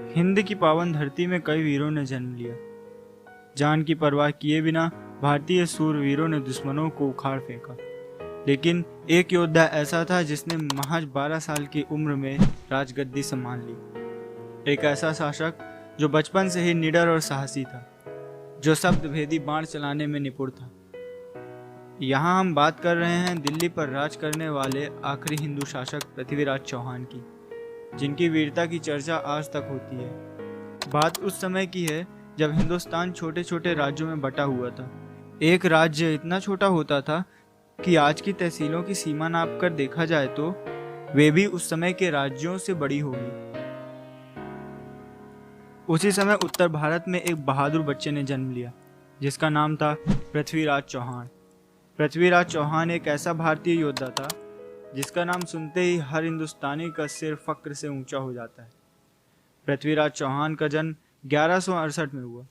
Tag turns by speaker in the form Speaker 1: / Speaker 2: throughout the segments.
Speaker 1: हिंद की पावन धरती में कई वीरों ने जन्म लिया। जान की परवाह किए बिना भारतीय सूरवीरों ने दुश्मनों को उखाड़ फेंका। लेकिन एक योद्धा ऐसा था जिसने महज 12 साल की उम्र में राजगद्दी संभाल ली। एक ऐसा शासक जो बचपन से ही निडर और साहसी था, जो शब्द भेदी बाण चलाने में निपुण था। यहाँ हम बात कर रहे हैं दिल्ली पर राज करने वाले आखिरी हिंदू शासक पृथ्वीराज चौहान की, जिनकी वीरता की चर्चा आज तक होती है। बात उस समय की है जब हिंदुस्तान छोटे छोटे राज्यों में बटा हुआ था। एक राज्य इतना छोटा होता था कि आज की तहसीलों की सीमा नाप कर देखा जाए तो वे भी उस समय के राज्यों से बड़ी होगी। उसी समय उत्तर भारत में एक बहादुर बच्चे ने जन्म लिया, जिसका नाम था पृथ्वीराज चौहान। पृथ्वीराज चौहान एक ऐसा भारतीय योद्धा था जिसका नाम सुनते ही हर हिंदुस्तानी का सिर फक्र से ऊंचा हो जाता है। पृथ्वीराज चौहान का जन्म 1168 में हुआ।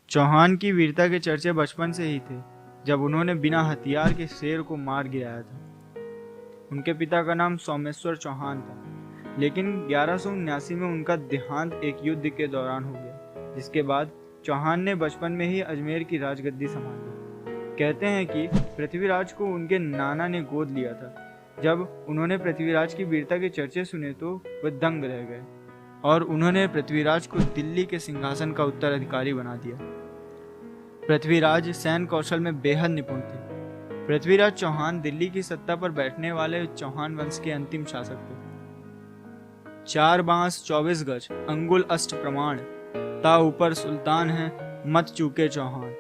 Speaker 1: चौहान की वीरता के चर्चे बचपन से ही थे, जब उन्होंने बिना हथियार के शेर को मार गिराया था। उनके पिता का नाम सोमेश्वर चौहान था, लेकिन 1179 में उनका देहांत एक युद्ध के दौरान हो गया, जिसके बाद चौहान ने बचपन में ही अजमेर की राजगद्दी संभाली। कहते हैं कि पृथ्वीराज को उनके नाना ने गोद लिया था। जब उन्होंने पृथ्वीराज की वीरता के चर्चे सुने तो वे दंग रह गए और उन्होंने पृथ्वीराज को दिल्ली के सिंहासन का उत्तराधिकारी बना दिया। पृथ्वीराज सैन्य कौशल में बेहद निपुण थे। पृथ्वीराज चौहान दिल्ली की सत्ता पर बैठने वाले चौहान वंश के अंतिम शासक थे। 4 बांस 24 गज अंगुल अष्ट प्रमाण, ता ऊपर सुल्तान है मत चूके चौहान।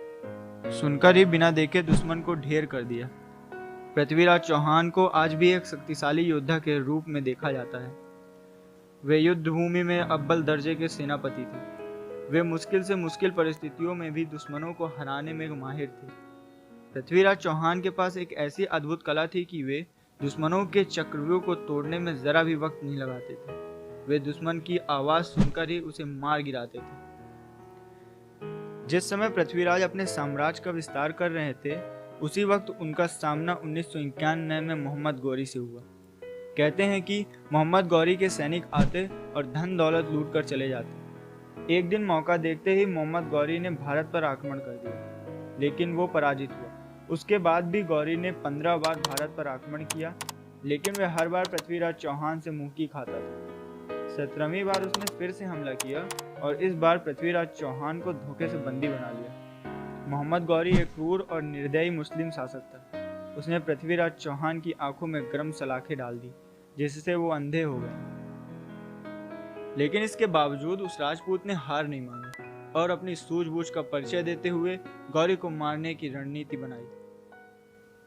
Speaker 1: सुनकर ही बिना देखे दुश्मन को ढेर कर दिया। पृथ्वीराज चौहान को आज भी एक शक्तिशाली योद्धा के रूप में देखा जाता है। वे युद्ध भूमि में अव्वल दर्जे के सेनापति थे। वे मुश्किल से मुश्किल परिस्थितियों में भी दुश्मनों को हराने में माहिर थे। पृथ्वीराज चौहान के पास एक ऐसी अद्भुत कला थी कि वे दुश्मनों के चक्रव्यूह को तोड़ने में जरा भी वक्त नहीं लगाते थे। वे दुश्मन की आवाज सुनकर ही उसे मार गिराते थे। जिस समय पृथ्वीराज अपने साम्राज्य का विस्तार कर रहे थे, उसी वक्त उनका सामना 1991 में मोहम्मद गौरी से हुआ। कहते हैं कि मोहम्मद गौरी के सैनिक आते और धन दौलत लूट कर चले जाते। एक दिन मौका देखते ही मोहम्मद गौरी ने भारत पर आक्रमण कर दिया, लेकिन वो पराजित हुआ। उसके बाद भी गौरी ने 15 बार भारत पर आक्रमण किया, लेकिन वह हर बार पृथ्वीराज चौहान से मुंह की खाता था। 17वीं बार उसने फिर से हमला किया और इस बार पृथ्वीराज चौहान को धोखे से बंदी बना लिया। मोहम्मद गौरी एक क्रूर और निर्दयी मुस्लिम शासक था। उसने पृथ्वीराज चौहान की आंखों में गर्म सलाखें डाल दी, जिससे वो अंधे हो गए। लेकिन इसके बावजूद उस राजपूत ने हार नहीं मानी और अपनी सूझबूझ का परिचय देते हुए गौरी को मारने की रणनीति बनाई।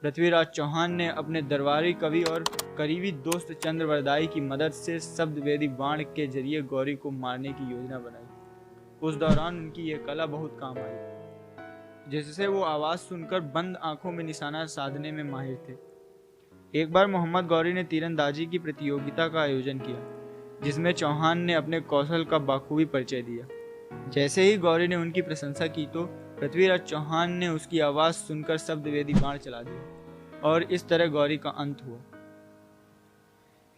Speaker 1: पृथ्वीराज चौहान ने अपने दरबारी कवि और करीबी दोस्त चंद्रवरदाई की मदद से शब्दवेदी बाण के जरिए गौरी को मारने की योजना बनाई। उस दौरान उनकी यह कला बहुत काम आई, जिससे वो आवाज सुनकर बंद आंखों में निशाना साधने में माहिर थे। एक बार मोहम्मद गौरी ने तीरंदाजी की प्रतियोगिता का आयोजन किया, जिसमें चौहान ने अपने कौशल का बाखूबी परिचय दिया। जैसे ही गौरी ने उनकी प्रशंसा की तो पृथ्वीराज चौहान ने उसकी आवाज सुनकर शब्दवेदी बाण चला दिया और इस तरह गौरी का अंत हुआ।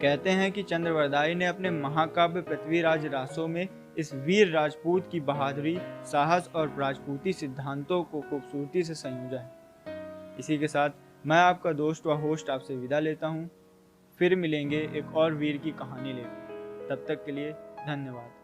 Speaker 1: कहते हैं कि चंद्रवरदाई ने अपने महाकाव्य पृथ्वीराज रासो में इस वीर राजपूत की बहादुरी, साहस और राजपूती सिद्धांतों को खूबसूरती से संयोजा है। इसी के साथ मैं आपका दोस्त व होस्ट आपसे विदा लेता हूँ। फिर मिलेंगे एक और वीर की कहानी लेकर। तब तक के लिए धन्यवाद।